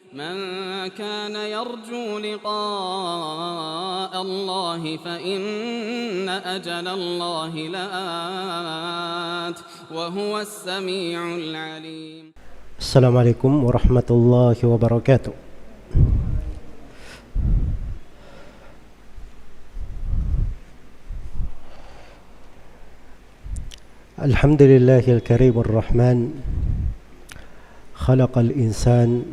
من كان يرجو لقاء الله فإن أجل الله لآت وهو السميع العليم. السلام عليكم ورحمة الله وبركاته. الحمد لله الكريم الرحمن خلق الإنسان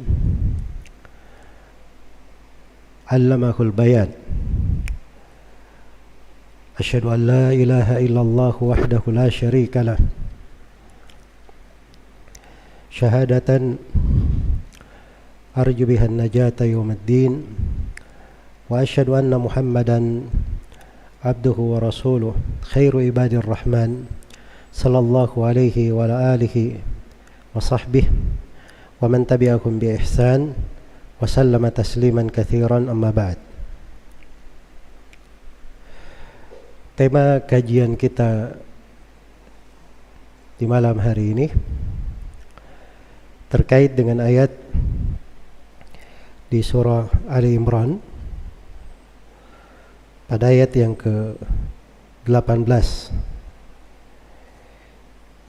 علمه البيان أشهد أن لا إله إلا الله وحده لا شريك له شهادة أرجو بها النجاة يوم الدين وأشهد أن محمدا عبده ورسوله خير عباد الرحمن صلى الله عليه وعلى آله وصحبه ومن تبعهم بإحسان وسلم تسليما كثيرا أما بعد. Tema kajian kita di malam hari ini terkait dengan ayat di surah Ali Imran pada ayat yang ke-18,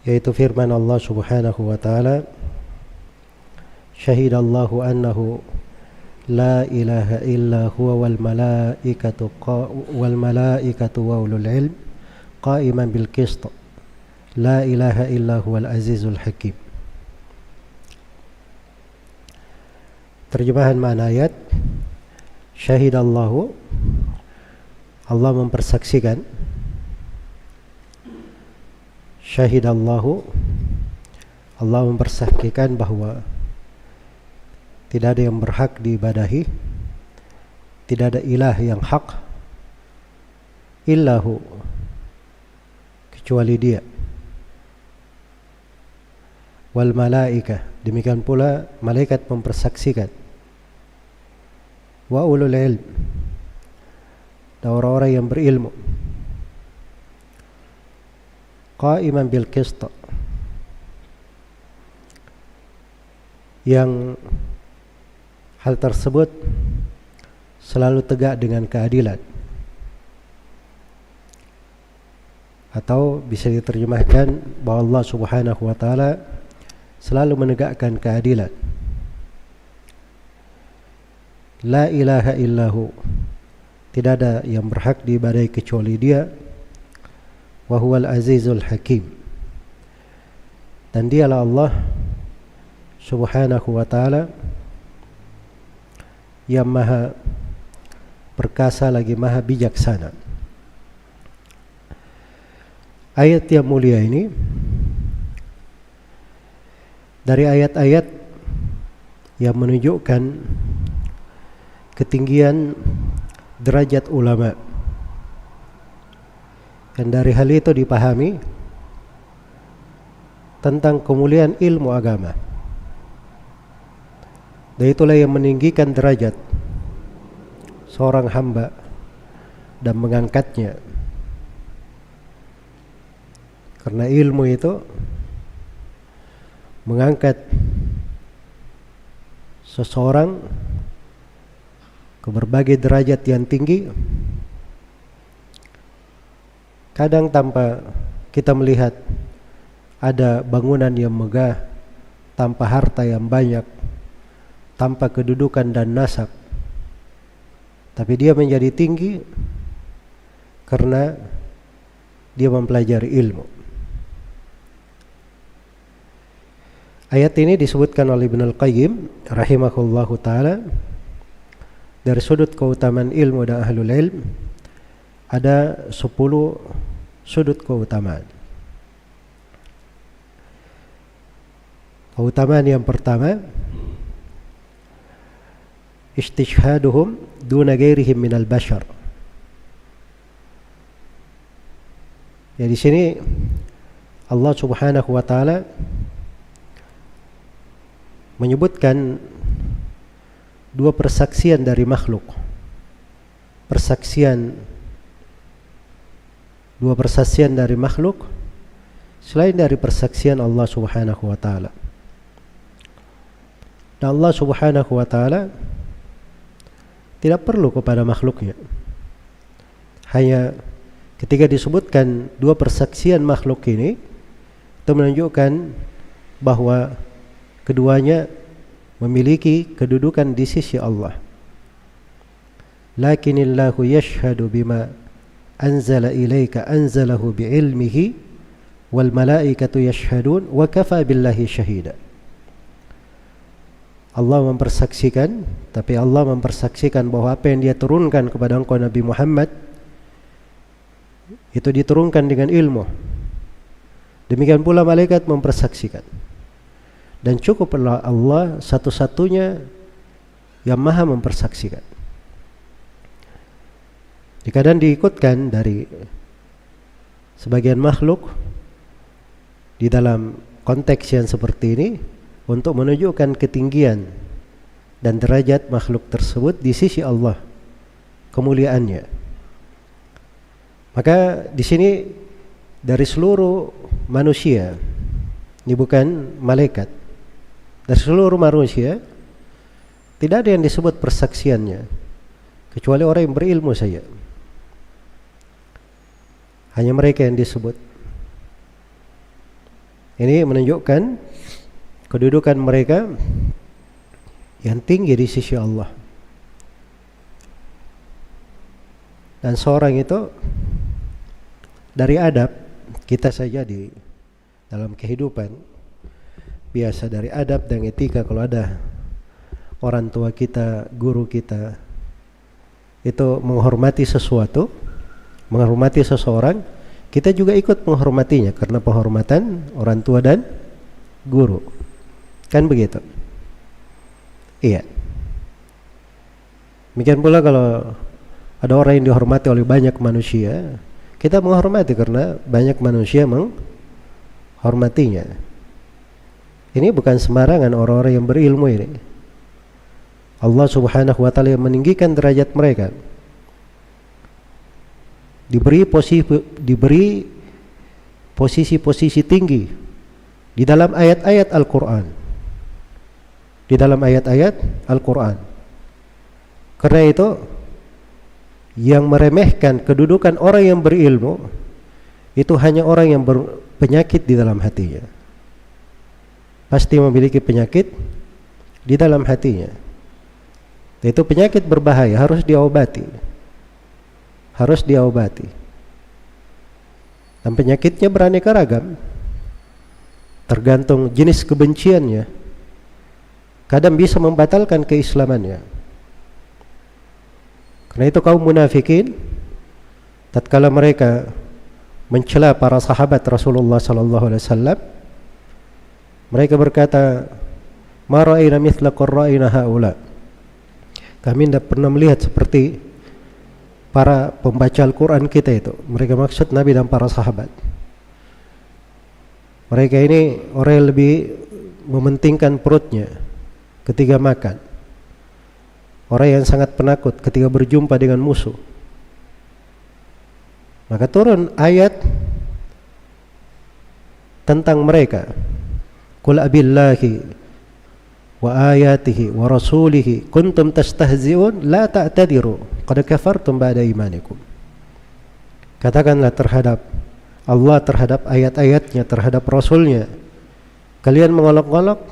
yaitu firman Allah Subhanahu wa taala, syahidallahu annahu la ilaha illa huwa wal malaikatu wa ulul ilm qa'iman bil qist la ilaha illa huwal azizul hakim. Terjemahan makna ayat, syahidallahu, Allah mempersaksikan, syahidallahu, Allah mempersaksikan bahwa tidak ada yang berhak diibadahi, tidak ada ilah yang hak illahu, kecuali Dia. Wal malaikah, demikian pula malaikat mempersaksikan. Wa ulul ilm, dan orang-orang yang berilmu. Qa'iman bil qist, yang hal tersebut selalu tegak dengan keadilan, atau bisa diterjemahkan bahwa Allah Subhanahu wa taala selalu menegakkan keadilan. La ilaha illahu, tidak ada yang berhak diibadahi kecuali Dia. Wa huwal azizul hakim, dan Dialah Allah Subhanahu wa taala yang maha perkasa lagi maha bijaksana. Ayat yang mulia ini dari ayat-ayat yang menunjukkan ketinggian derajat ulama, dan dari hal itu dipahami tentang kemuliaan ilmu agama. Dan itulah yang meninggikan derajat seorang hamba dan mengangkatnya. Karena ilmu itu mengangkat seseorang ke berbagai derajat yang tinggi, kadang tanpa kita melihat ada bangunan yang megah, tanpa harta yang banyak, tanpa kedudukan dan nasab, tapi dia menjadi tinggi karena dia mempelajari ilmu. Ayat ini disebutkan oleh Ibnu Al-Qayyim rahimahullahu ta'ala, dari sudut keutamaan ilmu dan ahlul ilm ada 10 sudut keutamaan. Keutamaan yang pertama, istishhaduhum duna ghairihim minal bashar. Ya, di sini Allah Subhanahu wa taala menyebutkan dua persaksian dari makhluk. Dua persaksian dari makhluk selain dari persaksian Allah Subhanahu wa taala. Dan Allah Subhanahu wa taala tidak perlu kepada makhluknya. Hanya ketika disebutkan dua persaksian makhluk ini, itu menunjukkan bahwa keduanya memiliki kedudukan di sisi Allah. Lakinillahu yashhadu bima anzala ilaika anzalahu bi'ilmihi wal malaikatu yashhadun wa kafa billahi syahida. Allah mempersaksikan, tapi Allah mempersaksikan bahwa apa yang Dia turunkan kepada engkau Nabi Muhammad itu diturunkan dengan ilmu. Demikian pula malaikat mempersaksikan. Dan cukuplah Allah satu-satunya yang maha mempersaksikan. Kadang diikutkan dari sebagian makhluk di dalam konteks yang seperti ini untuk menunjukkan ketinggian dan derajat makhluk tersebut di sisi Allah, kemuliaannya. Maka di sini dari seluruh manusia, ini bukan malaikat, dari seluruh manusia tidak ada yang disebut persaksiannya kecuali orang yang berilmu saja. Hanya mereka yang disebut. Ini menunjukkan kedudukan mereka yang tinggi di sisi Allah. Dan seorang itu dari adab kita saja di dalam kehidupan biasa, dari adab dan etika, kalau ada orang tua kita, guru kita itu menghormati sesuatu, menghormati seseorang, kita juga ikut menghormatinya karena penghormatan orang tua dan guru. Kan begitu? Iya. Demikian pula kalau ada orang yang dihormati oleh banyak manusia, kita menghormati karena banyak manusia menghormatinya. Ini bukan sembarangan orang-orang yang berilmu ini. Allah Subhanahu wa taala yang meninggikan derajat mereka. Diberi posisi tinggi di dalam ayat-ayat Al-Qur'an. Di dalam ayat-ayat Al-Quran. Karena itu yang meremehkan kedudukan orang yang berilmu itu hanya orang yang berpenyakit di dalam hatinya. Pasti memiliki penyakit di dalam hatinya. Itu penyakit berbahaya, harus diobati. Harus diobati. Dan penyakitnya beraneka ragam, tergantung jenis kebenciannya. Kadang bisa membatalkan keislamannya. Karena itu kaum munafikin tatkala mereka mencela para sahabat Rasulullah sallallahu alaihi wasallam, mereka berkata, "Ma ra'ayna mithla qurra'ina haula." Kami tidak pernah melihat seperti para pembaca Al-Qur'an kita itu. Mereka maksud Nabi dan para sahabat. Mereka ini orang yang lebih mementingkan perutnya ketika makan, orang yang sangat penakut ketika berjumpa dengan musuh. Maka turun ayat tentang mereka. Qul abillahi wa ayatihi wa rasulihi kuntum tastahzi'un la ta'tadiru qad kafartum ba'da imanikum. Katakanlah terhadap Allah, terhadap ayat-ayatnya, terhadap Rasulnya, kalian mengolok-olok.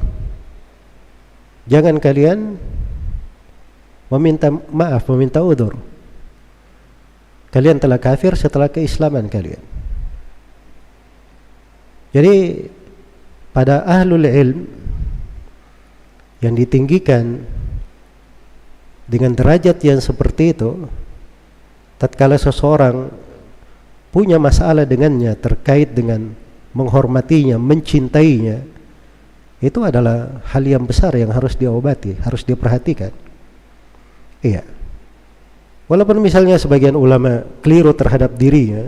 Jangan kalian meminta maaf, meminta udzur. Kalian telah kafir setelah keislaman kalian. Jadi pada ahlul ilm yang ditinggikan dengan derajat yang seperti itu, tatkala seseorang punya masalah dengannya terkait dengan menghormatinya, mencintainya, itu adalah hal yang besar yang harus diobati, harus diperhatikan. Iya. Walaupun misalnya sebagian ulama keliru terhadap dirinya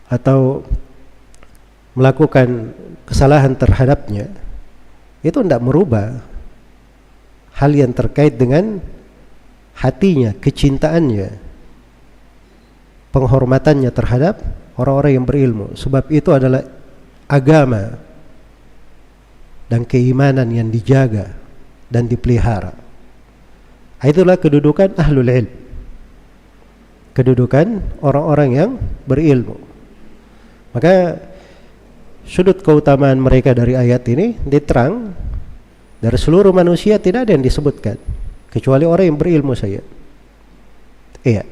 atau melakukan kesalahan terhadapnya, itu tidak merubah hal yang terkait dengan hatinya, kecintaannya, penghormatannya terhadap orang-orang yang berilmu. Sebab itu adalah agama dan keimanan yang dijaga dan dipelihara. Itulah kedudukan ahlul ilm, kedudukan orang-orang yang berilmu. Maka sudut keutamaan mereka dari ayat ini diterang dari seluruh manusia, tidak ada yang disebutkan kecuali orang yang berilmu saja. Iya.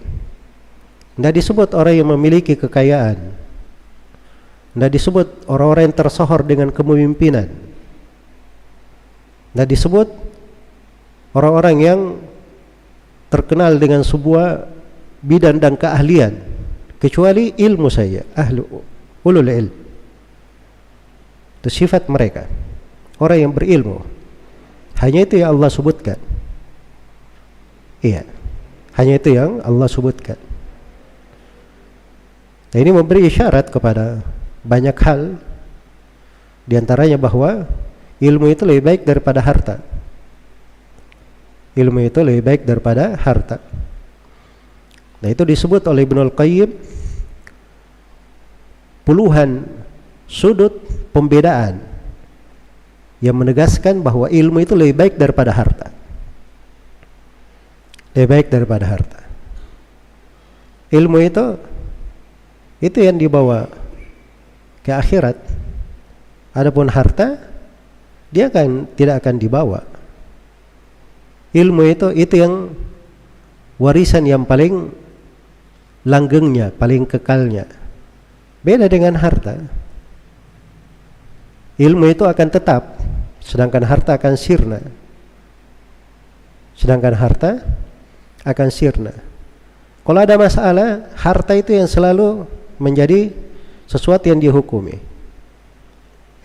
Tidak disebut orang yang memiliki kekayaan, tidak disebut orang-orang yang tersohor dengan kepemimpinan, tidak disebut orang-orang yang terkenal dengan sebuah bidang dan keahlian, kecuali ilmu saja, ulul ilm. Itu sifat mereka, orang yang berilmu. Hanya itu yang Allah sebutkan. Iya, hanya itu yang Allah sebutkan. Nah, ini memberi isyarat kepada banyak hal, diantaranya bahwa ilmu itu lebih baik daripada harta. Ilmu itu lebih baik daripada harta. Nah, itu disebut oleh Ibnul Qayyim puluhan sudut pembedaan yang menegaskan bahwa ilmu itu lebih baik daripada harta. Lebih baik daripada harta. Ilmu itu yang dibawa ke akhirat. Adapun harta dia tidak akan dibawa. Ilmu itu yang warisan yang paling langgengnya, paling kekalnya. Beda dengan harta. Ilmu itu akan tetap, sedangkan harta akan sirna. Sedangkan harta akan sirna. Kalau ada masalah, harta itu yang selalu menjadi sesuatu yang dihukumi.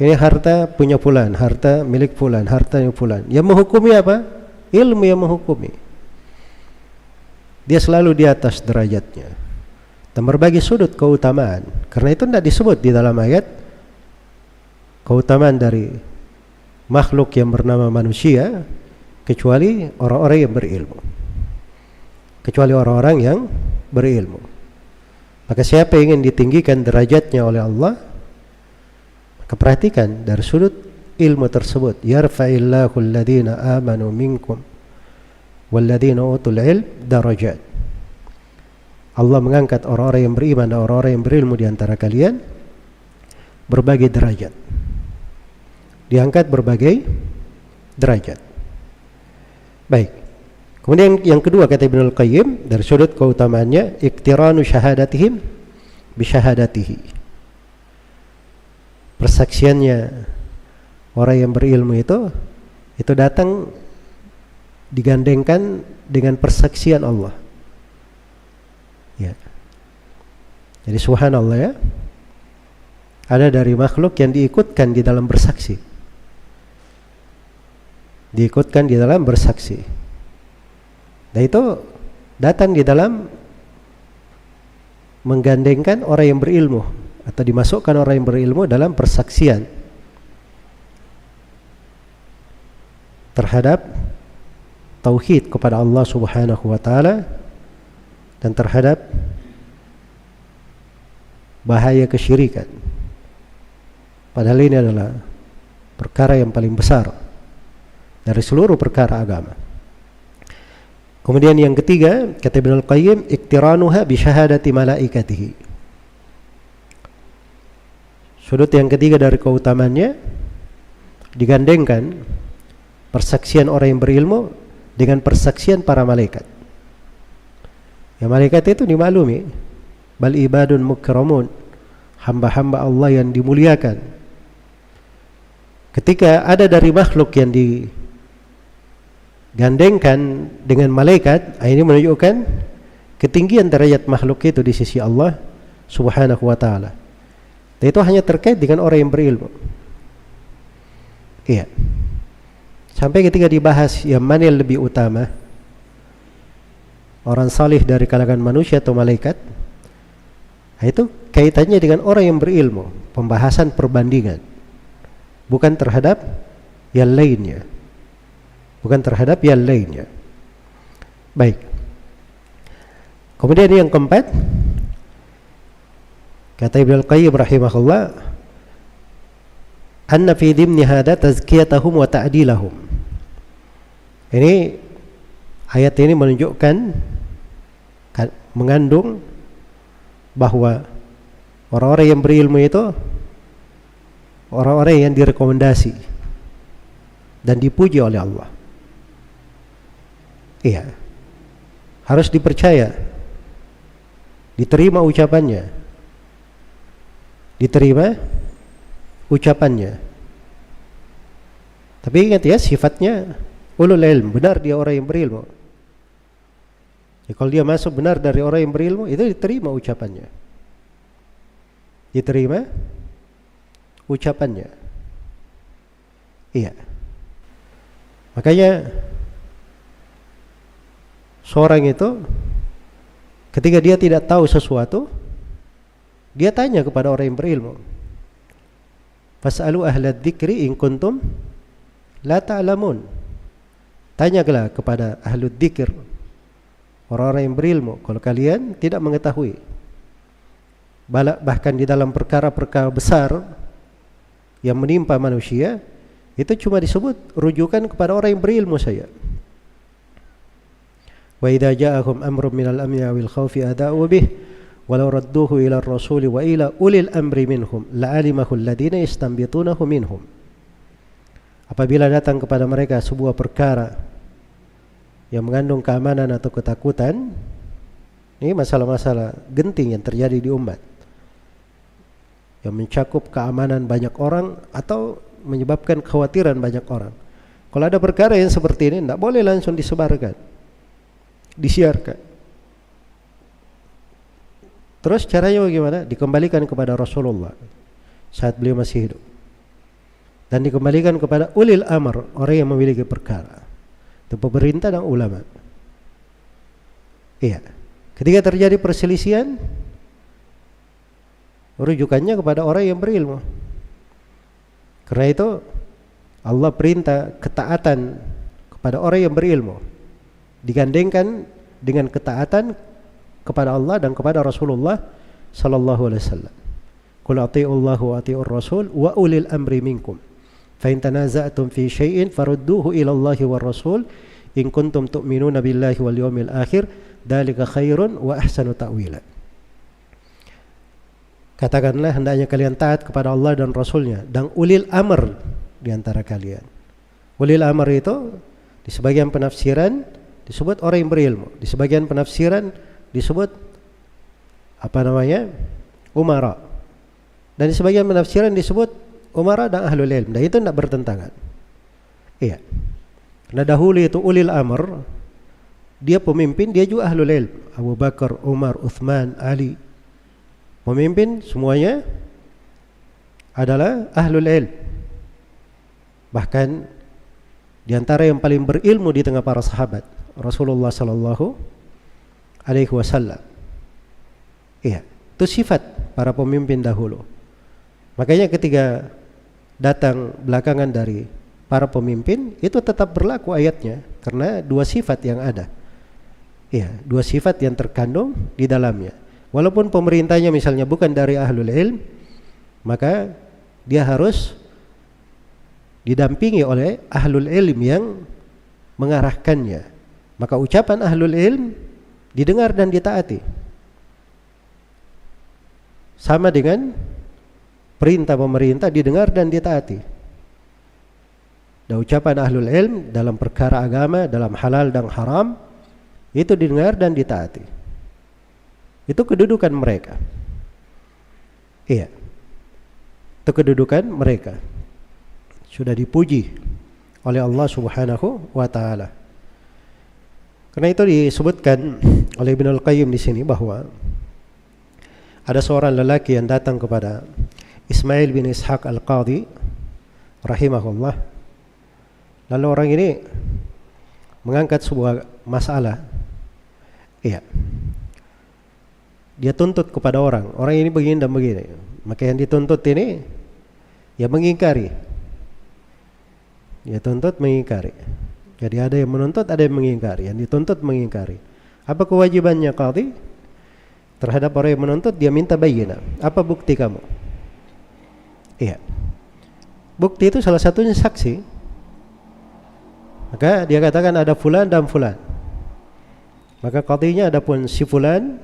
Ini harta punya fulan, harta milik fulan, harta milik fulan. Yang menghukumi apa? Ilmu yang menghukumi. Dia selalu di atas derajatnya dan berbagi sudut keutamaan. Karena itu tidak disebut di dalam ayat keutamaan dari makhluk yang bernama manusia kecuali orang-orang yang berilmu. Kecuali orang-orang yang berilmu. Maka siapa yang ingin ditinggikan derajatnya oleh Allah, maka perhatikan dari sudut ilmu tersebut. Yarfa'illahu alladhina amanu minkum walladhina utul ilm darajat. Allah mengangkat orang-orang yang beriman dan orang-orang yang berilmu di antara kalian berbagai derajat. Diangkat berbagai derajat. Baik. Kemudian yang kedua kata Ibnul Qayyim dari sudut keutamaannya, iktiranu syahadatihim bi syahadatihi. Persaksiannya orang yang berilmu itu datang digandengkan dengan persaksian Allah. Ya. Jadi subhanallah ya. Ada dari makhluk yang diikutkan di dalam bersaksi. Diikutkan di dalam bersaksi. Dan itu datang di dalam menggandengkan orang yang berilmu atau dimasukkan orang yang berilmu dalam persaksian terhadap tauhid kepada Allah Subhanahu wa taala dan terhadap bahaya kesyirikan. Padahal ini adalah perkara yang paling besar dari seluruh perkara agama. Kemudian yang ketiga, kata Ibnul Qayyim, iktiranuha bi syahadati malaikatihi. Sudut yang ketiga dari keutamaannya digandengkan persaksian orang yang berilmu dengan persaksian para malaikat. Ya, malaikat itu dimaklumi, bal ibadun mukramun, hamba-hamba Allah yang dimuliakan. Ketika ada dari makhluk yang digandengkan dengan malaikat, ini menunjukkan ketinggian derajat makhluk itu di sisi Allah Subhanahu wa taala. Dan itu hanya terkait dengan orang yang berilmu. Iya. Sampai ketika dibahas yang mana yang lebih utama, orang salih dari kalangan manusia atau malaikat, itu kaitannya dengan orang yang berilmu, pembahasan perbandingan, bukan terhadap yang lainnya. Bukan terhadap yang lainnya. Baik. Kemudian yang keempat, kata Ibnul Qayyim rahimahullah, anna fi dhimni hada tazkiyatahum wa ta'dilahum. Ini ayat ini menunjukkan, mengandung bahwa orang-orang yang berilmu itu orang-orang yang direkomendasi dan dipuji oleh Allah. Iya, harus dipercaya, diterima ucapannya, Tapi ingat ya, sifatnya ulul ilm, benar dia orang yang berilmu. Ya, kalau dia masuk benar dari orang yang berilmu, itu diterima ucapannya. Iya. Makanya seorang itu ketika dia tidak tahu sesuatu, dia tanya kepada orang yang berilmu. Fas'alu ahla dzikri in kuntum la ta'lamun. Tanyalah kepada ahlu dzikir, orang-orang yang berilmu, kalau kalian tidak mengetahui. Bahkan di dalam perkara-perkara besar yang menimpa manusia, itu cuma disebut rujukan kepada orang yang berilmu saja. Wa idza ja'ahum amrun minal amni awil khawfi ada'u bih walau radduhu ila ar-rasuli wa ila ulil amri minhum la'alimahu alladhina yastanbitunahu minhum. Apabila datang kepada mereka sebuah perkara yang mengandung keamanan atau ketakutan, ini masalah-masalah genting yang terjadi di umat, yang mencakup keamanan banyak orang atau menyebabkan kekhawatiran banyak orang. Kalau ada perkara yang seperti ini, tidak boleh langsung disebarkan, disiarkan. Terus caranya bagaimana? Dikembalikan kepada Rasulullah saat beliau masih hidup, dan dikembalikan kepada ulil amr, orang yang memiliki perkara, itu pemerintah dan ulama. Iya, ketika terjadi perselisihan, rujukannya kepada orang yang berilmu. Karena itu Allah perintah ketaatan kepada orang yang berilmu digandengkan dengan ketaatan kepada Allah dan kepada Rasulullah sallallahu alaihi wasallam. Qul atii'ullaha wa atii'ur rasul wa ulil amri minkum. Fa in tanaza'tum fi syai'in farudduhu ila Allahi war rasul in kuntum tu'minuna billahi wal yawmil akhir dzalika khairun wa ahsanu ta'wila. Katakanlah hendaknya kalian taat kepada Allah dan Rasulnya dan ulil amr di antara kalian. Ulil amr itu di sebagian penafsiran disebut orang yang berilmu, di sebagian penafsiran disebut umara, dan di sebagian penafsiran disebut umara dan ahlul ilm. Dan itu tidak bertentangan. Iya. Karena dahulu itu ulil amr, dia pemimpin, dia juga ahlul ilm. Abu Bakar, Umar, Uthman, Ali, pemimpin semuanya adalah ahlul ilm. Bahkan di antara yang paling berilmu di tengah para sahabat Rasulullah sallallahu alaihi wasallam. Iya, itu sifat para pemimpin dahulu. Makanya ketika datang belakangan dari para pemimpin, itu tetap berlaku ayatnya, karena dua sifat yang ada. Iya, dua sifat yang terkandung di dalamnya. Walaupun pemerintahnya misalnya bukan dari ahlul ilm, maka dia harus didampingi oleh ahlul ilm yang mengarahkannya. Maka ucapan ahlul ilm didengar dan ditaati. Sama dengan perintah pemerintah didengar dan ditaati. Dan ucapan ahlul ilm dalam perkara agama, dalam halal dan haram, itu didengar dan ditaati. Itu kedudukan mereka. Iya, itu kedudukan mereka. Sudah dipuji oleh Allah Subhanahu wa ta'ala. Karena itu disebutkan oleh Ibnul Qayyim di sini bahwa ada seorang lelaki yang datang kepada Ismail bin Ishaq Al-Qadhi rahimahullah. Lalu orang ini mengangkat sebuah masalah. Iya. Dia tuntut kepada orang ini begini dan begini. Maka yang dituntut ini ya mengingkari. Dia tuntut mengingkari. Jadi ada yang menuntut, ada yang mengingkari. Yang dituntut mengingkari. Apa kewajibannya qadhi terhadap orang yang menuntut? Dia minta bayyinah. Apa bukti kamu? Iya. Bukti itu salah satunya saksi. Maka dia katakan ada fulan dan fulan. Maka qadhinya adapun si fulan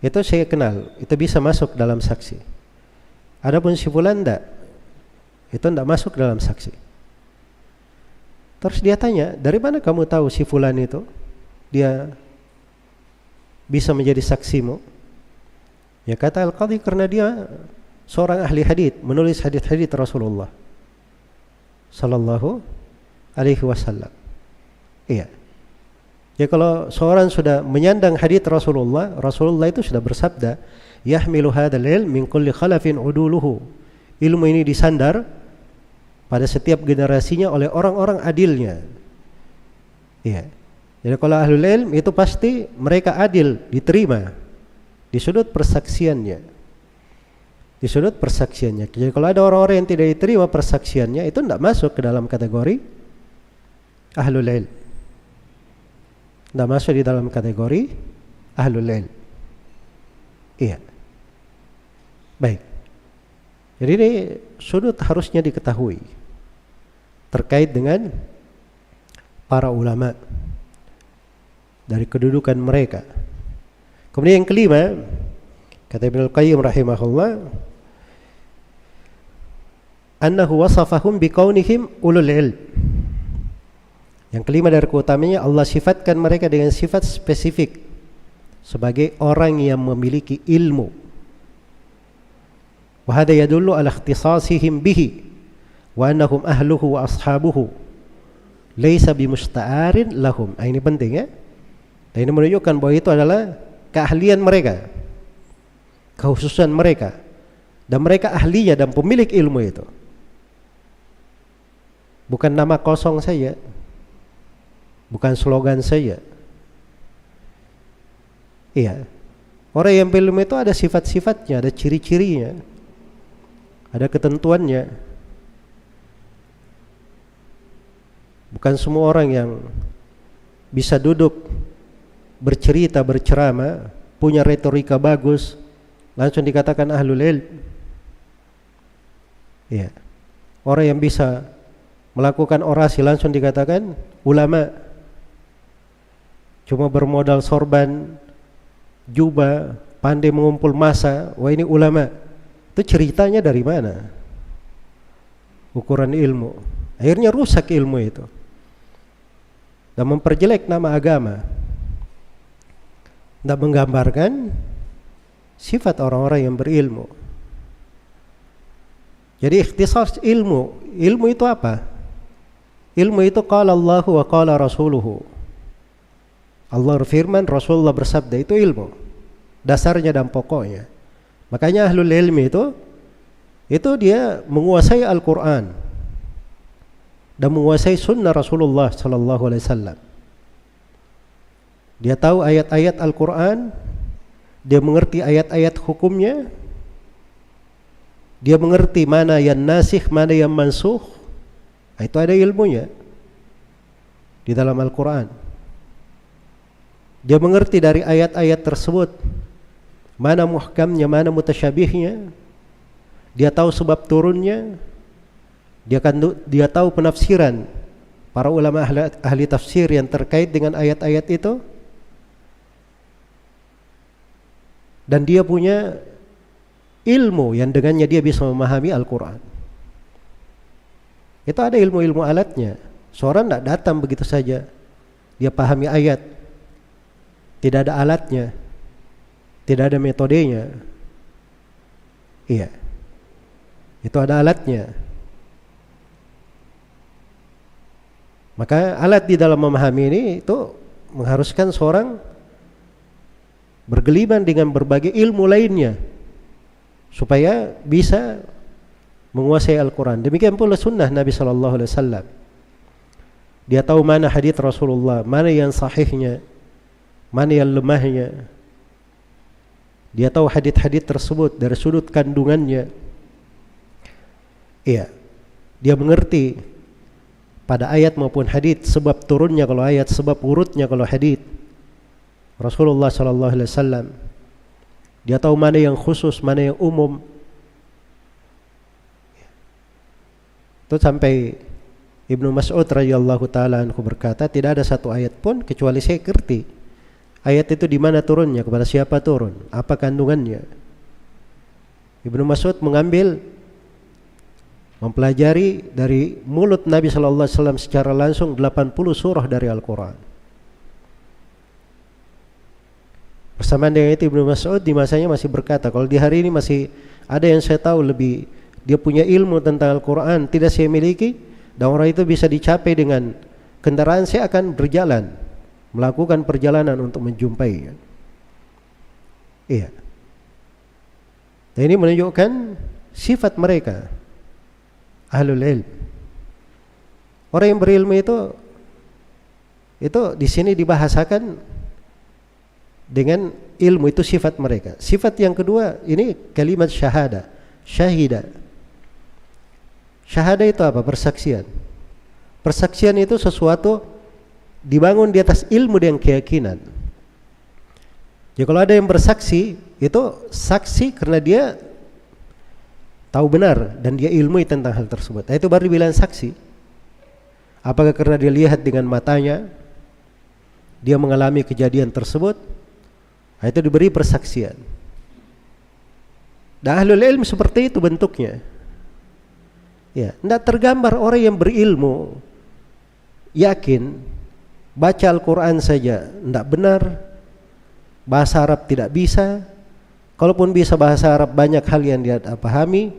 itu saya kenal, itu bisa masuk dalam saksi. Adapun si fulan enggak, itu enggak masuk dalam saksi. Terus dia tanya, dari mana kamu tahu si fulan itu dia bisa menjadi saksimu? Ya kata al-qadhi, karena dia seorang ahli hadits, menulis hadits-hadits Rasulullah sallallahu alaihi wasallam. Iya. Ya kalau seorang sudah menyandang hadits Rasulullah, Rasulullah itu sudah bersabda, yahmilu hadzal ilm min kulli khalafin uduluhu. Ilmu ini disandar pada setiap generasinya oleh orang-orang adilnya. Iya. Jadi kalau ahlul ilm itu pasti mereka adil, diterima di sudut persaksiannya. Di sudut persaksiannya. Jadi kalau ada orang-orang yang tidak diterima persaksiannya, itu tidak masuk ke dalam kategori ahlul ilm. Tidak masuk di dalam kategori ahlul ilm. Iya. Baik. Jadi ini sudut harusnya diketahui terkait dengan para ulama dari kedudukan mereka. Kemudian yang kelima, kata Ibnu Al-Qayyim rahimahullah, annahu wasafahum biqaunihim ulul ilm. Yang kelima dari keutamanya, Allah sifatkan mereka dengan sifat spesifik sebagai orang yang memiliki ilmu. Wa hadha yadullu ala ikhtisasihim bihi wa annahum ahluhu wa ashabuhu laysa bimusta'arin lahum. Ini penting ya. Dan ini menunjukkan bahwa itu adalah keahlian mereka, kekhususan mereka, dan mereka ahlinya dan pemilik ilmu itu. Bukan nama kosong saja, bukan slogan saja. Iya. Orang yang berilmu itu ada sifat-sifatnya, ada ciri-cirinya, ada ketentuannya. Bukan semua orang yang bisa duduk bercerita, berceramah, punya retorika bagus, langsung dikatakan ahlul ilm. Iya. Orang yang bisa melakukan orasi langsung dikatakan ulama. Cuma bermodal sorban, jubah, pandai mengumpul massa, wah ini ulama. Itu ceritanya dari mana? Ukuran ilmu. Akhirnya rusak ilmu itu dan memperjelek nama agama, tidak menggambarkan sifat orang-orang yang berilmu. Jadi ikhtisas ilmu. Ilmu itu apa? Ilmu itu qala Allahu wa qala rasuluhu. Allah berfirman, Rasulullah bersabda, itu ilmu. Dasarnya dan pokoknya. Makanya ahlul ilmi itu dia menguasai Al-Quran dan menguasai sunnah Rasulullah sallallahu alaihi wasallam. Dia tahu ayat-ayat Al-Quran, dia mengerti ayat-ayat hukumnya, dia mengerti mana yang nasikh, mana yang mansukh. Itu ada ilmunya di dalam Al-Quran. Dia mengerti dari ayat-ayat tersebut mana muhkamnya, mana mutasyabihnya. Dia tahu sebab turunnya. Dia tahu penafsiran para ulama ahli tafsir yang terkait dengan ayat-ayat itu. Dan dia punya ilmu yang dengannya dia bisa memahami Al-Quran. Itu ada ilmu-ilmu alatnya. Seorang tidak datang begitu saja dia pahami ayat, tidak ada alatnya, tidak ada metodenya. Iya, itu ada alatnya. Maka alat di dalam memahami ini itu mengharuskan seorang bergeliman dengan berbagai ilmu lainnya supaya bisa menguasai Al-Quran. Demikian pula sunnah Nabi sallallahu alaihi wasallam. Dia tahu mana hadits Rasulullah, mana yang sahihnya, mana yang lemahnya. Dia tahu hadits-hadits tersebut dari sudut kandungannya. Iya. Dia mengerti pada ayat maupun hadits sebab turunnya kalau ayat, sebab urutnya kalau hadits Rasulullah sallallahu alaihi wasallam. Dia tahu mana yang khusus, mana yang umum. Itu sampai Ibnu Mas'ud radhiyallahu taala anhu berkata, tidak ada satu ayat pun kecuali saya ngerti ayat itu di mana turunnya, kepada siapa turun, apa kandungannya. Ibnu Mas'ud mempelajari dari mulut Nabi sallallahu alaihi wasallam secara langsung 80 surah dari Al-Qur'an. Bersamaan dengan itu Ibnu Mas'ud di masanya masih berkata, kalau di hari ini masih ada yang saya tahu lebih, dia punya ilmu tentang Al-Quran tidak saya miliki, dan orang itu bisa dicapai dengan kendaraan, saya akan berjalan, melakukan perjalanan untuk menjumpainya. Iya. Dan ini menunjukkan sifat mereka, ahlul ilm. Orang yang berilmu itu di sini dibahasakan dengan ilmu, itu sifat mereka. Sifat yang kedua ini kalimat syahada, syahida. Syahada itu apa? Persaksian. Persaksian itu sesuatu dibangun di atas ilmu dan keyakinan. Jadi kalau ada yang bersaksi, itu saksi karena dia tahu benar dan dia ilmui tentang hal tersebut. Nah, itu baru dibilang saksi. Apakah karena dia lihat dengan matanya, dia mengalami kejadian tersebut, nah, itu diberi persaksian. Dan ahlul ilm seperti itu bentuknya. Ya, tidak tergambar orang yang berilmu yakin baca Al-Quran saja tidak benar, bahasa Arab tidak bisa, kalaupun bisa bahasa Arab banyak hal yang dia pahami,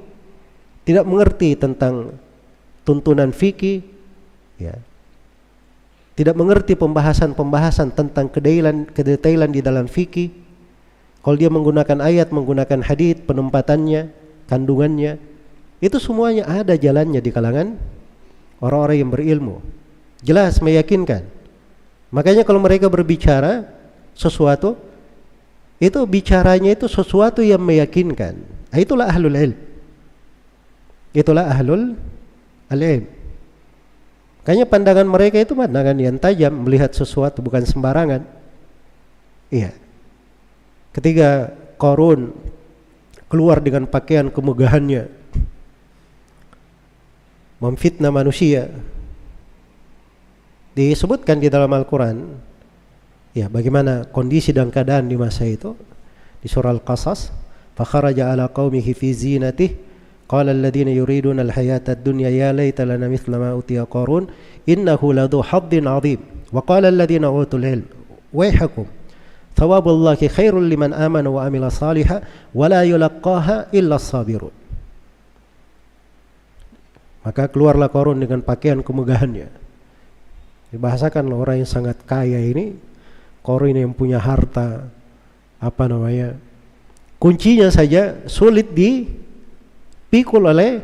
tidak mengerti tentang tuntunan fikih, ya, tidak mengerti pembahasan tentang kedetailan di dalam fikih. Kalau dia menggunakan ayat, menggunakan hadits, penempatannya, kandungannya, itu semuanya ada jalannya di kalangan orang-orang yang berilmu. Jelas meyakinkan. Makanya kalau mereka berbicara sesuatu, itu bicaranya itu sesuatu yang meyakinkan. Itulah ahlul ilm. Itulah ahlul ilm. Makanya pandangan mereka itu pandangan yang tajam, melihat sesuatu bukan sembarangan. Iya. Ketika Qarun keluar dengan pakaian kemegahannya, memfitnah manusia, disebutkan di dalam Al-Quran, ya, bagaimana kondisi dan keadaan di masa itu di surah Al-Qasas. Fakharaja ala qaumihi fi zinatihi qala alladhina yuriduna al-hayata ad-dunya ya laita lana mithla ma utiya Qarun innahu ladhu haddin 'adzim wa qala alladhina utul ilm wayhakum thawabullahi khairul liman amana wa amila salihan wa la yulaqqaha illa as-sabirun. Maka keluarlah Qarun dengan pakaian kemegahannya. Dibahasakan orang yang sangat kaya ini, Qarun ini yang punya harta, kuncinya saja sulit dipikul oleh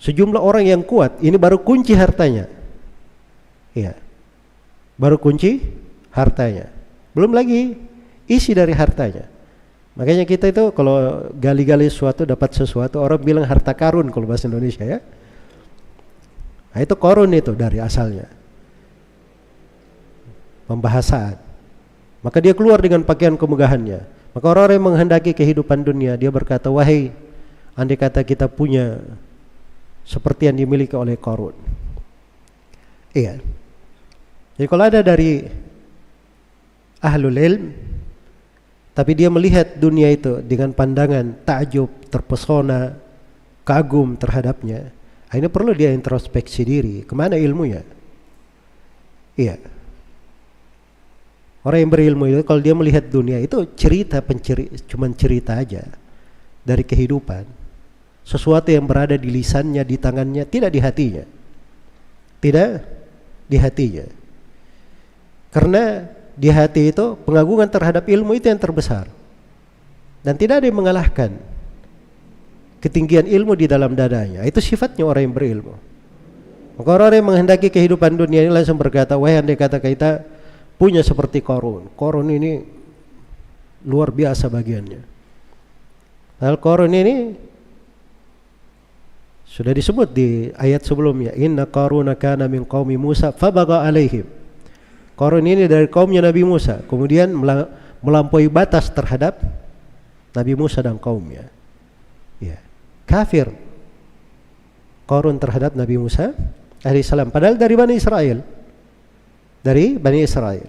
sejumlah orang yang kuat. Ini baru kunci hartanya. Iya. Baru kunci hartanya. Belum lagi isi dari hartanya. Makanya kita itu kalau gali-gali sesuatu, dapat sesuatu, orang bilang harta karun kalau bahasa Indonesia, ya. Nah, itu Qarun itu dari asalnya. Pembahasaan. Maka dia keluar dengan pakaian kemegahannya. Maka orang-orang yang menghendaki kehidupan dunia, dia berkata, wahai, andai kata kita punya seperti yang dimiliki oleh Qarun. Iya. Jadi kalau ada dari ahlul ilm, tapi dia melihat dunia itu dengan pandangan takjub, terpesona, kagum terhadapnya, ini perlu dia introspeksi diri, kemana ilmunya? Iya. Orang yang berilmu itu kalau dia melihat dunia itu cuman cerita aja dari kehidupan. Sesuatu yang berada di lisannya, di tangannya, tidak di hatinya. Tidak di hatinya. Karena di hati itu pengagungan terhadap ilmu itu yang terbesar. Dan tidak ada yang mengalahkan ketinggian ilmu di dalam dadanya. Itu sifatnya orang yang berilmu. Maka orang yang menghendaki kehidupan dunia ini langsung berkata, wahai andai kata kita punya seperti Qarun. Qarun ini luar biasa bagiannya. Padahal Qarun ini sudah disebut di ayat sebelumnya, inna Qaruna kana min qaumi Musa fabagha alaihim. Qarun ini dari kaumnya Nabi Musa, kemudian melampaui batas terhadap Nabi Musa dan kaumnya. Ya, kafir. Qarun terhadap Nabi Musa alaihissalam. Padahal dari Bani Israel. Dari Bani Israel.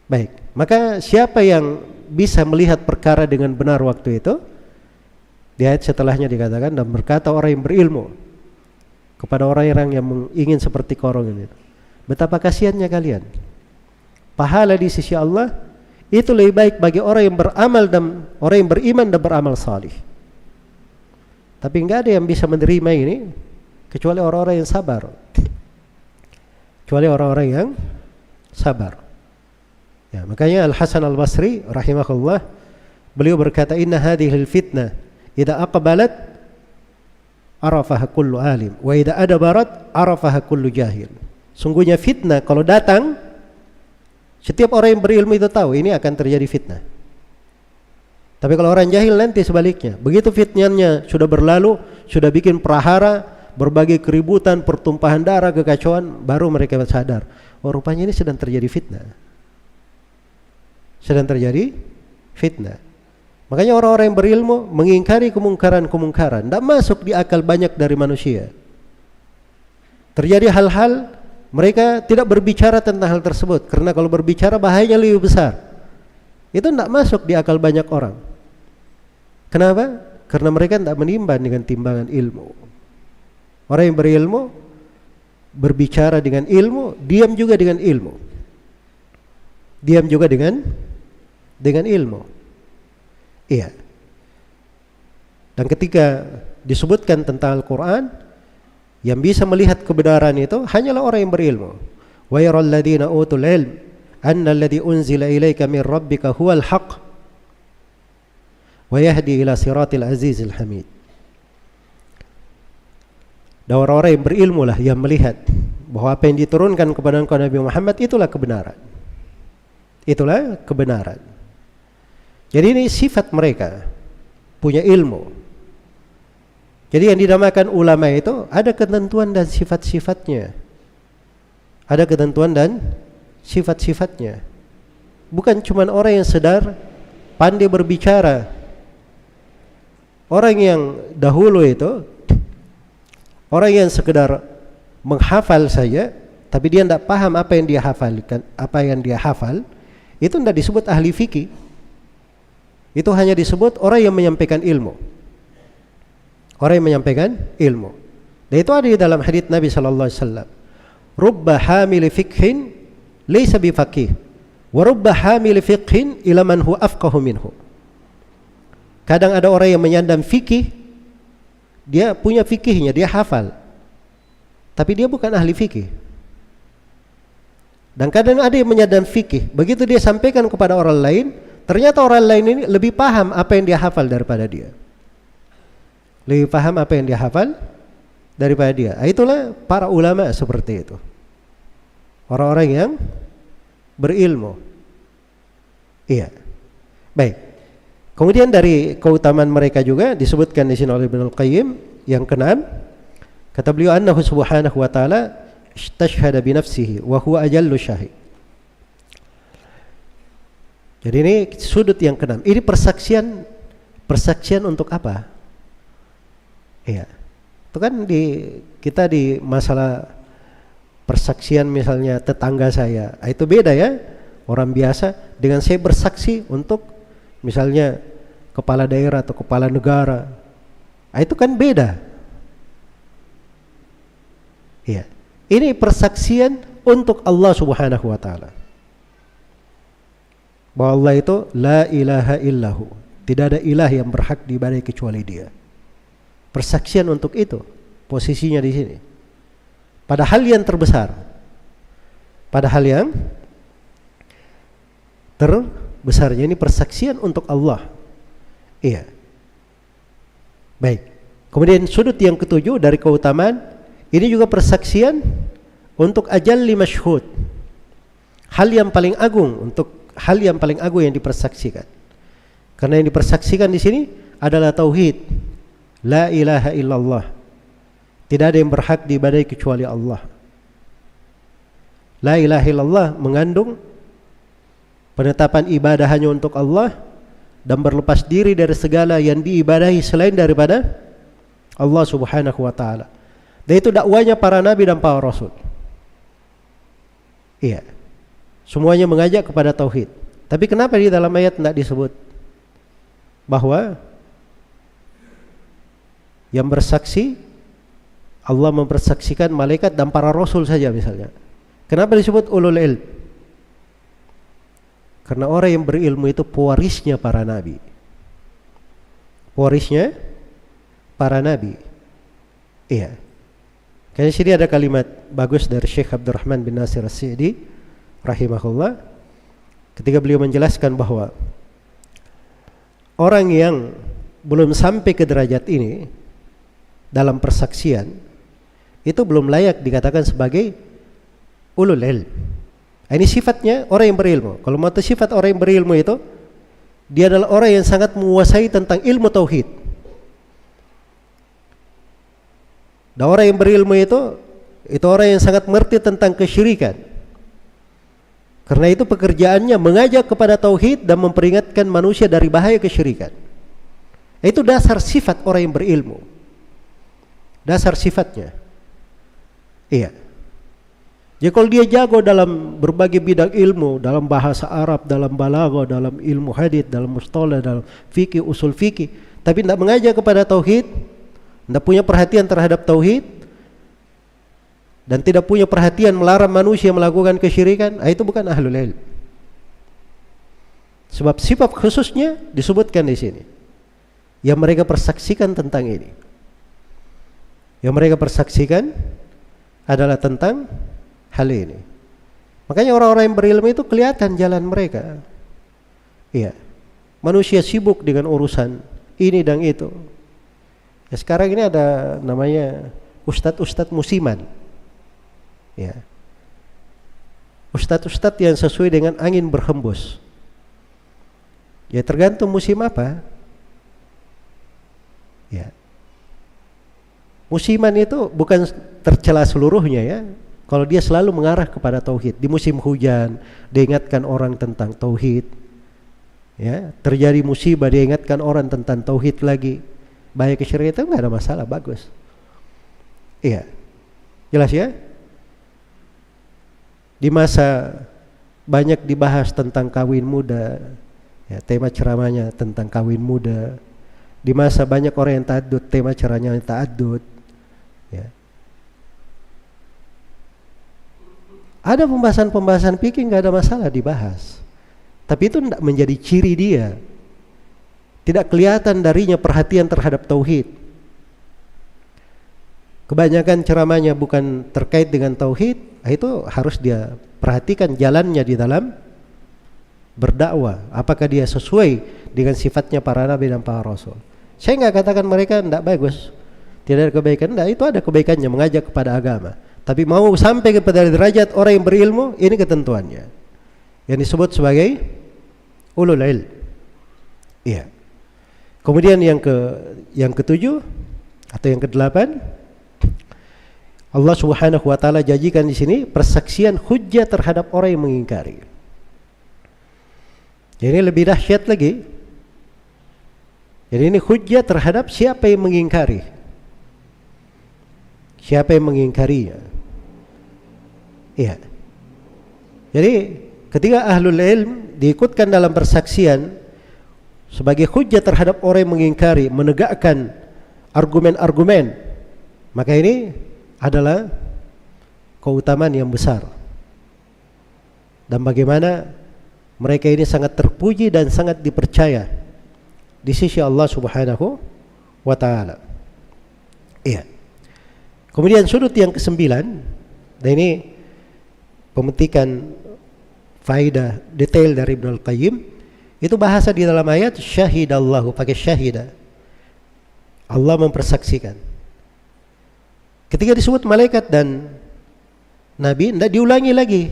Baik, maka siapa yang bisa melihat perkara dengan benar waktu itu? Di ayat setelahnya dikatakan, dan berkata orang yang berilmu kepada orang-orang yang ingin seperti Qarun ini, betapa kasihannya kalian. Pahala di sisi Allah itu lebih baik bagi orang yang beramal dan orang yang beriman dan beramal salih. Tapi enggak ada yang bisa menerima ini kecuali orang-orang yang sabar. Kecuali orang-orang yang sabar. Ya, makanya Al-Hasan Al-Basri rahimahullah, beliau berkata, inna hadhil fitnah idza aqbalat arafaha kullu alim wa idza adbarat arafaha kullu jahil. Sungguhnya fitnah kalau datang, setiap orang yang berilmu itu tahu ini akan terjadi fitnah. Tapi kalau orang jahil nanti sebaliknya. Begitu fitnahnya sudah berlalu, sudah bikin prahara, berbagai keributan, pertumpahan darah, kekacauan, baru mereka sadar, oh rupanya ini sedang terjadi fitnah. Sedang terjadi fitnah. Makanya orang-orang yang berilmu mengingkari kemungkaran-kemungkaran, tidak masuk di akal banyak dari manusia. Terjadi hal-hal, mereka tidak berbicara tentang hal tersebut, karena kalau berbicara bahayanya lebih besar. Itu tidak masuk di akal banyak orang. Kenapa? Karena mereka tidak menimbang dengan timbangan ilmu. Orang yang berilmu berbicara dengan ilmu, diam juga dengan ilmu. Diam juga dengan ilmu. Iya. Dan ketika disebutkan tentang Al-Quran, yang bisa melihat kebenaran itu hanyalah orang yang berilmu. Wa yaral ladzina utul ilm anna alladzi unzila ilaika min rabbika huwal haqq wa yahdi ila siratil azizil hamid. Dan orang-orang yang berilmu lah yang melihat bahwa apa yang diturunkan kepada Nabi Muhammad itulah kebenaran. Itulah kebenaran. Jadi ini sifat mereka, punya ilmu. Jadi yang dinamakan ulama itu ada ketentuan dan sifat-sifatnya. Ada ketentuan dan sifat-sifatnya. Bukan cuma orang yang sedar pandai berbicara. Orang yang dahulu itu orang yang sekedar menghafal saja, tapi dia tidak paham apa yang dia hafalkan, apa yang dia hafal, itu tidak disebut ahli fikih. Itu hanya disebut orang yang menyampaikan ilmu. Orang yang menyampaikan ilmu. Dan itu ada di dalam hadits Nabi sallallahu alaihi wasallam. Rubba hamil fiqhin laysa bifaqih, wa rubba hamil fiqhin ila man huwa afqahu minhu. Kadang ada orang yang menyandang fikih, dia punya fikihnya, dia hafal, tapi dia bukan ahli fikih. Dan kadang ada yang menyandang fikih, begitu dia sampaikan kepada orang lain, ternyata orang lain ini lebih paham apa yang dia hafal daripada dia. Lebih paham apa yang dia hafal daripada dia. Itulah para ulama seperti itu. Orang-orang yang berilmu. Iya. Baik. Kemudian dari keutamaan mereka juga disebutkan di sini oleh Ibnu Al-Qayyim yang keenam, kata beliau annahu subhanahu wa ta'ala istashhada bi nafsihi wa huwa ajallu syahid. Jadi ini sudut yang keenam. Ini persaksian untuk apa? Iya. Itu kan kita di masalah persaksian misalnya tetangga saya, itu beda ya. Orang biasa dengan saya bersaksi untuk misalnya kepala daerah atau kepala negara, itu kan beda. Iya. Ini persaksian untuk Allah Subhanahu wa ta'ala. Bahwa Allah itu la ilaha illahu, tidak ada ilah yang berhak diibadahi kecuali Dia. Persaksian untuk itu posisinya di sini. Pada hal yang terbesar. Pada hal yang terbesarnya ini persaksian untuk Allah. Iya. Baik. Kemudian sudut yang ketujuh dari keutamaan, ini juga persaksian untuk ajalli masyhud. Hal yang paling agung, untuk hal yang paling agung yang dipersaksikan. Karena yang dipersaksikan di sini adalah tauhid. La ilaha illallah. Tidak ada yang berhak diibadahi kecuali Allah. La ilaha illallah mengandung penetapan ibadah hanya untuk Allah dan berlepas diri dari segala yang diibadahi selain daripada Allah Subhanahu wa taala. Dan itu dakwanya para nabi dan para rasul. Iya. Semuanya mengajak kepada tauhid. Tapi kenapa di dalam ayat tidak disebut bahwa yang bersaksi Allah mempersaksikan malaikat dan para rasul saja misalnya? Kenapa disebut ulul ilm? Karena orang yang berilmu itu pewarisnya para nabi. Pewarisnya para nabi. Iya. Kayaknya sini ada kalimat bagus dari Syekh Abdurrahman bin Nasir As-Sa'di rahimahullah ketika beliau menjelaskan bahwa orang yang belum sampai ke derajat ini dalam persaksian itu belum layak dikatakan sebagai ulul ilm. Ini sifatnya orang yang berilmu. Kalau mau sifat orang yang berilmu itu, dia adalah orang yang sangat menguasai tentang ilmu tauhid. Dan orang yang berilmu itu orang yang sangat mengerti tentang kesyirikan. Karena itu pekerjaannya mengajak kepada tauhid dan memperingatkan manusia dari bahaya kesyirikan. Itu dasar sifat orang yang berilmu. Dasar sifatnya. Iya. Jadi kalau dia jago dalam berbagai bidang ilmu, dalam bahasa Arab, dalam balaghah, dalam ilmu hadits, dalam mustalah, dalam fikih, usul fikih, tapi tidak mengajak kepada tauhid, tidak punya perhatian terhadap tauhid, dan tidak punya perhatian melarang manusia melakukan kesyirikan, itu bukan ahlul ilm. Sebab sifat khususnya disebutkan di sini, yang mereka persaksikan tentang ini. Yang mereka persaksikan adalah tentang hal ini. Makanya orang-orang yang berilmu itu kelihatan jalan mereka. Iya. Manusia sibuk dengan urusan ini dan itu. Ya, sekarang ini ada namanya ustadz-ustadz musiman. Ya. Ustadz-ustadz yang sesuai dengan angin berhembus. Ya tergantung musim apa. Ya. Musiman itu bukan tercela seluruhnya ya. Kalau dia selalu mengarah kepada tauhid. Di musim hujan diingatkan orang tentang tauhid. Ya, terjadi musibah diingatkan orang tentang tauhid lagi. Bahaya kesyirikan itu enggak ada masalah, bagus. Iya. Jelas ya? Di masa banyak dibahas tentang kawin muda. Ya, tema ceramahnya tentang kawin muda. Di masa banyak orang yang ta'addud, tema ceramahnya ta'addud. Ya. Ada pembahasan-pembahasan fikih nggak ada masalah dibahas, tapi itu tidak menjadi ciri dia. Tidak kelihatan darinya perhatian terhadap tauhid. Kebanyakan ceramahnya bukan terkait dengan tauhid, itu harus dia perhatikan jalannya di dalam berdakwah. Apakah dia sesuai dengan sifatnya para nabi dan para rasul? Saya nggak katakan mereka tidak bagus, tidak ada kebaikan. Tidak, itu ada kebaikannya mengajak kepada agama. Tapi mau sampai kepada derajat orang yang berilmu, ini ketentuannya. Yang disebut sebagai ulul ilm. Iya. Kemudian yang ketujuh atau yang kedelapan, Allah Subhanahu wa taala janjikan di sini persaksian hujjah terhadap orang yang mengingkari. Jadi ini lebih dahsyat lagi. Jadi ini hujjah terhadap siapa yang mengingkari. Siapa yang mengingkarinya. Iya. Jadi ketika ahlul ilm diikutkan dalam persaksian sebagai hujjah terhadap orang yang mengingkari, menegakkan argumen-argumen, maka ini adalah keutamaan yang besar. Dan bagaimana mereka ini sangat terpuji dan sangat dipercaya di sisi Allah Subhanahu wa taala. Iya. Kemudian sudut yang kesembilan, dan ini pemetikan faidah detail dari Ibnu Al-Qayyim, itu bahasa di dalam ayat syahidallahu, pakai syahidah. Allah mempersaksikan. Ketika disebut malaikat dan nabi, tidak diulangi lagi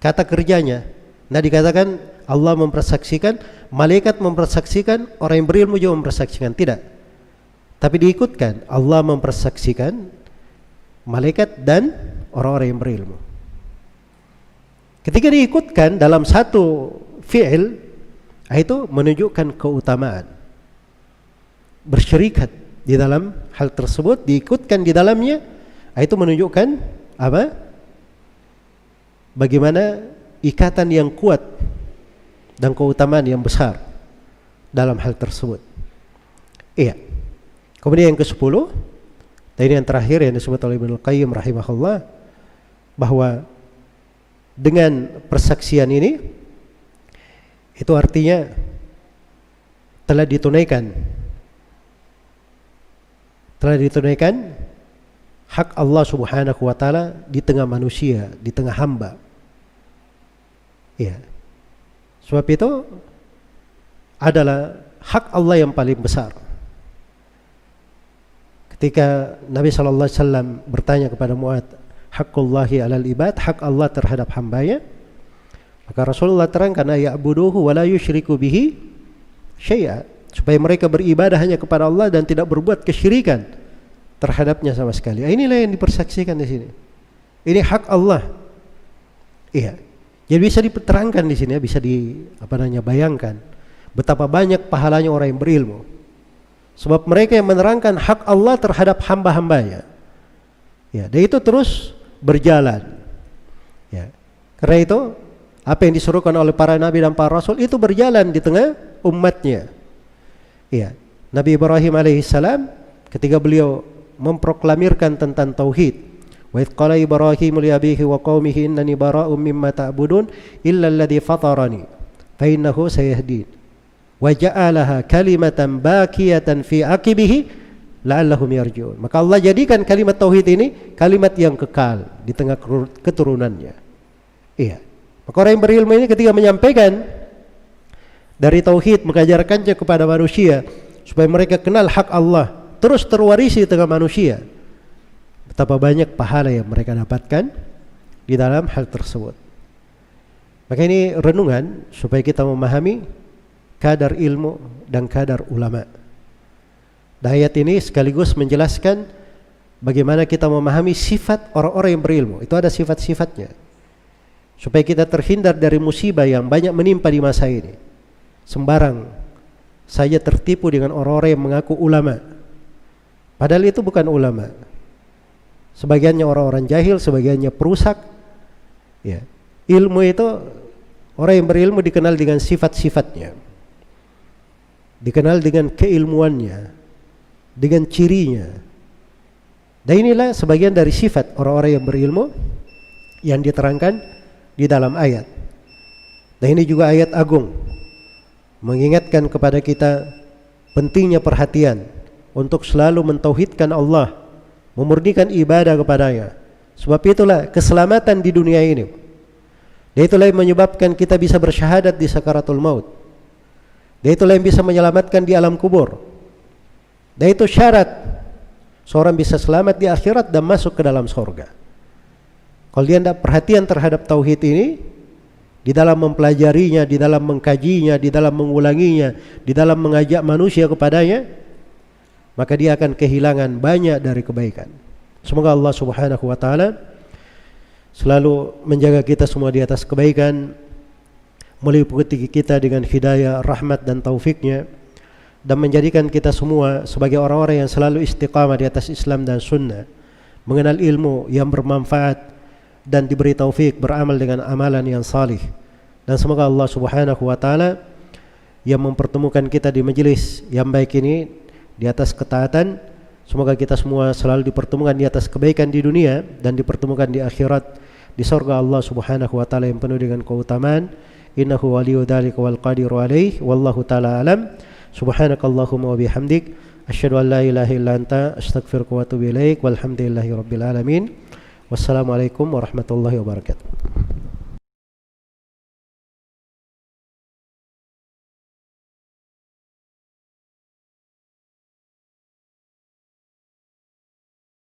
kata kerjanya. Tidak dikatakan Allah mempersaksikan, malaikat mempersaksikan, orang yang berilmu juga mempersaksikan, tidak. Tapi diikutkan Allah mempersaksikan, malaikat dan orang-orang yang berilmu. Ketika diikutkan dalam satu fi'il, itu menunjukkan keutamaan. Bersyirikat di dalam hal tersebut, diikutkan di dalamnya, itu menunjukkan apa? Bagaimana ikatan yang kuat dan keutamaan yang besar dalam hal tersebut. Iya. Kemudian yang ke-10, dan ini yang terakhir yang disebut oleh Ibnu Qayyim rahimahullah, bahwa dengan persaksian ini itu artinya telah ditunaikan hak Allah Subhanahu wa taala di tengah manusia, di tengah hamba. Ya. Sebab itu adalah hak Allah yang paling besar. Ketika Nabi sallallahu alaihi wasallam bertanya kepada Mu'adz, haqqullahi 'alal ibad, hak Allah terhadap hambanya, maka Rasulullah terangkan, ya'buduhu wa la yusyriku bihi syai'a, supaya mereka beribadah hanya kepada Allah dan tidak berbuat kesyirikan terhadapnya sama sekali. Inilah yang dipersaksikan di sini. Ini hak Allah. Iya. Jadi bisa diterangkan di sini, bisa bayangkan betapa banyak pahalanya orang yang berilmu. Sebab mereka yang menerangkan hak Allah terhadap hamba-hambanya. Ya, dan itu terus berjalan. Ya. Karena itu apa yang disuruhkan oleh para nabi dan para rasul itu berjalan di tengah umatnya. Ya. Nabi Ibrahim alaihissalam ketika beliau memproklamirkan tentang tauhid, wa idh qala Ibrahim li abihi wa qaumihi innani bara'un mimma ta'budun illa alladhi fatarani fa innahu sayahdin wa ja'alaha kalimatan baqiyatan fi aqibihi la'allahum yarji'un. Maka Allah jadikan kalimat tauhid ini kalimat yang kekal di tengah keturunannya. Iya. Maka orang yang berilmu ini ketika menyampaikan dari tauhid, mengajarkannya kepada manusia supaya mereka kenal hak Allah, terus terwarisi di tengah manusia. Betapa banyak pahala yang mereka dapatkan di dalam hal tersebut. Maka ini renungan supaya kita memahami kadar ilmu dan kadar ulama. Dan ayat ini sekaligus menjelaskan bagaimana kita memahami sifat orang-orang yang berilmu. Itu ada sifat-sifatnya. Supaya kita terhindar dari musibah yang banyak menimpa di masa ini. Sembarang saja tertipu dengan orang-orang yang mengaku ulama. Padahal itu bukan ulama. Sebagiannya orang-orang jahil, sebagiannya perusak. Ya. Ilmu itu, orang yang berilmu dikenal dengan sifat-sifatnya. Dikenal dengan keilmuannya, dengan cirinya. Dan inilah sebagian dari sifat orang-orang yang berilmu yang diterangkan di dalam ayat. Dan ini juga ayat agung, mengingatkan kepada kita pentingnya perhatian untuk selalu mentauhidkan Allah, memurnikan ibadah kepadanya. Sebab itulah keselamatan di dunia ini. Dan itulah yang menyebabkan kita bisa bersyahadat di sakaratul maut. Dan itulah yang bisa menyelamatkan di alam kubur. Dan itu syarat seorang bisa selamat di akhirat dan masuk ke dalam surga. Kalau dia tidak perhatian terhadap tauhid ini, di dalam mempelajarinya, di dalam mengkajinya, di dalam mengulanginya, di dalam mengajak manusia kepadanya, maka dia akan kehilangan banyak dari kebaikan. Semoga Allah Subhanahu wa taala selalu menjaga kita semua di atas kebaikan, meliputi kita dengan hidayah, rahmat dan taufiknya, dan menjadikan kita semua sebagai orang-orang yang selalu istiqamah di atas Islam dan sunnah, mengenal ilmu yang bermanfaat dan diberi taufik beramal dengan amalan yang salih. Dan semoga Allah Subhanahu wa taala yang mempertemukan kita di majelis yang baik ini di atas ketaatan, semoga kita semua selalu dipertemukan di atas kebaikan di dunia dan dipertemukan di akhirat di surga Allah Subhanahu wa taala yang penuh dengan keutamaan. Innahu waliyyu dzalika wal qadiru alaihi wallahu taala alam. Subhanakallahumma wa bihamdik asyhadu an la ilaha illa anta astaghfiruka wa atubu ilaik walhamdulillahi rabbil alamin. Wassalamualaikum warahmatullahi wabarakatuh.